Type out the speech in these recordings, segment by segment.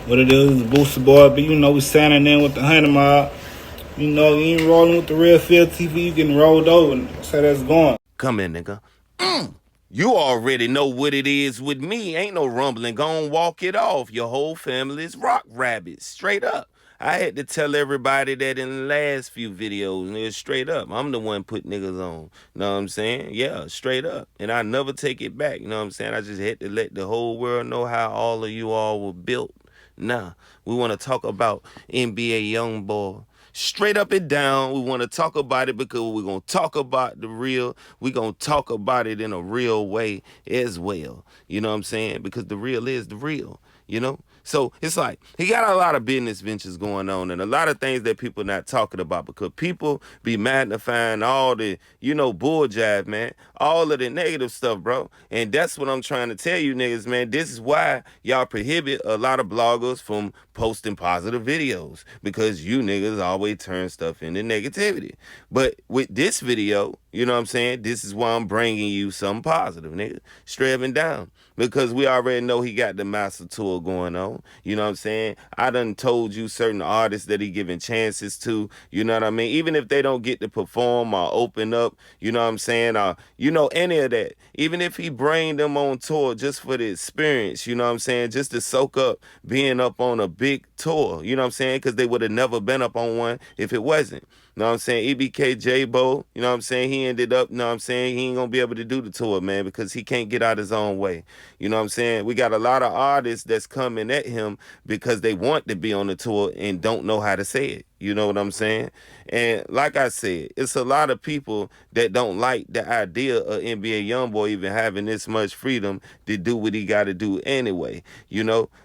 What it is, Booster Boy, but we standing in with the 100 mob. You ain't rolling with the real field TV, you getting rolled over. That's how that's going. Come in, nigga. You already know what it is with me. Ain't no rumbling. Gon' walk it off. Your whole family's rock rabbits. Straight up. I had to tell everybody that in the last few videos, nigga, straight up. I'm the one put niggas on. Know what I'm saying? Yeah, straight up. And I never take it back. You know what I'm saying? I just had to let the whole world know how all of you all were built. Nah, we want to talk about NBA Youngboy. Straight up and down, we want to talk about it because we're going to talk about the real. We're going to talk about it in a real way as well. You know what I'm saying? Because the real is the real, you know? So it's like he got a lot of business ventures going on and a lot of things that people not talking about because people be magnifying all the, bull jive, man. All of the negative stuff, bro. And that's what I'm trying to tell you niggas, man. This is why y'all prohibit a lot of bloggers from posting positive videos because you niggas always turn stuff into negativity. But with this video, you know what I'm saying? This is why I'm bringing you something positive, nigga. Straight down. Because we already know he got the master tour going on. You know what I'm saying? I done told you certain artists that he giving chances to. You know what I mean? Even if they don't get to perform or open up, you know what I'm saying? Or, any of that. Even if he bring them on tour just for the experience, you know what I'm saying? Just to soak up being up on a big tour. You know what I'm saying? Because they would have never been up on one if it wasn't. You know what I'm saying? EBK J-Bo, you know what I'm saying? He ended up, you know what I'm saying? He ain't going to be able to do the tour, man, because he can't get out his own way. You know what I'm saying? We got a lot of artists that's coming at him because they want to be on the tour and don't know how to say it. You know what I'm saying? And like I said, it's a lot of people that don't like the idea of NBA Youngboy even having this much freedom to do what he got to do anyway,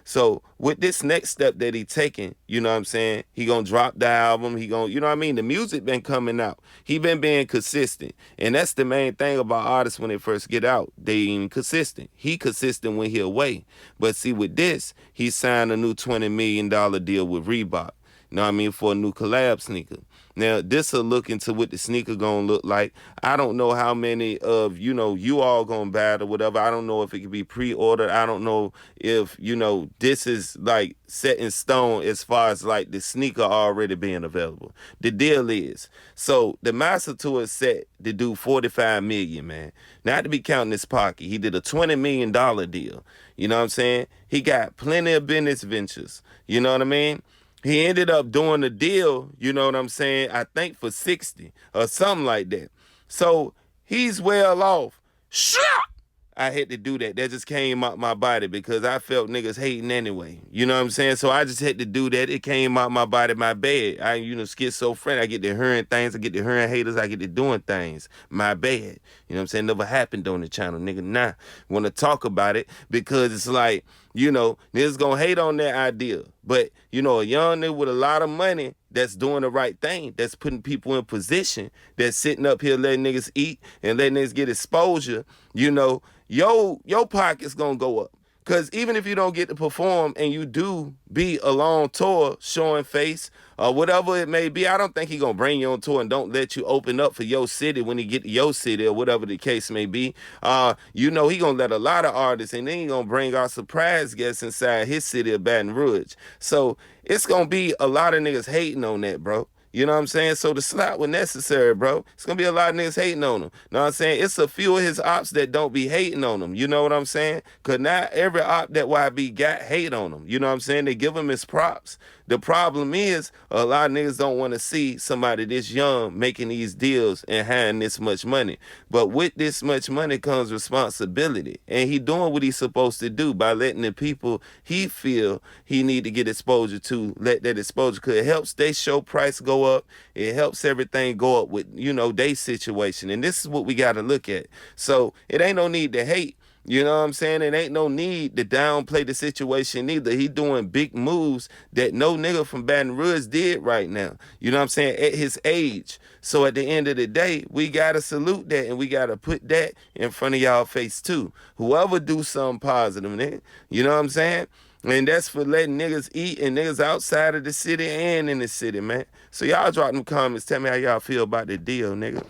So with this next step that he taking, you know what I'm saying? He gonna drop the album. He gonna, you know what I mean? The music been coming out. He been being consistent. And that's the main thing about artists when they first get out. They ain't consistent. He consistent when he away. But see, with this, he signed a new $20 million deal with Reebok. You know what I mean, for a new collab sneaker. Now, this will look into what the sneaker gonna look like. I don't know how many of, you all gonna buy it or whatever. I don't know if it can be pre-ordered. I don't know if, this is like set in stone as far as like the sneaker already being available. The deal is, so the Master Tour is set to do $45 million, man. Not to be counting his pocket. He did a $20 million deal. You know what I'm saying? He got plenty of business ventures. You know what I mean? He ended up doing the deal, you know what I'm saying, I think for 60 or something like that. So he's well off. I had to do that. That just came out my body because I felt niggas hating anyway. You know what I'm saying? So I just had to do that. It came out my body, my bad. I, schizophrenic. I get to hearing things. I get to hearing haters. I get to doing things. My bad. You know what I'm saying? Never happened on the channel, nigga. Nah. Want to talk about it because it's like, niggas gonna hate on that idea. But, a young nigga with a lot of money that's doing the right thing, that's putting people in position, that's sitting up here letting niggas eat and letting niggas get exposure, your pocket's gonna go up. Because even if you don't get to perform and you do be a long tour showing face or whatever it may be, I don't think he going to bring you on tour and don't let you open up for your city when he get to your city or whatever the case may be. He going to let a lot of artists and then he going to bring our surprise guests inside his city of Baton Rouge. So it's going to be a lot of niggas hating on that, bro. You know what I'm saying? So the slap was necessary, bro. It's going to be a lot of niggas hating on him. Know what I'm saying? It's a few of his ops that don't be hating on him. You know what I'm saying? Because not every op that YB got hate on him. You know what I'm saying? They give him his props. The problem is a lot of niggas don't want to see somebody this young making these deals and having this much money. But with this much money comes responsibility. And he doing what he's supposed to do by letting the people he feel he need to get exposure to, let that exposure, because it helps their show price go up. It helps everything go up with, their situation. And this is what we got to look at. So it ain't no need to hate. You know what I'm saying? It ain't no need to downplay the situation either. He doing big moves that no nigga from Baton Rouge did right now. You know what I'm saying? At his age. So at the end of the day, we got to salute that and we got to put that in front of y'all face too. Whoever do something positive, nigga. You know what I'm saying? And that's for letting niggas eat and niggas outside of the city and in the city, man. So y'all drop them comments. Tell me how y'all feel about the deal, nigga.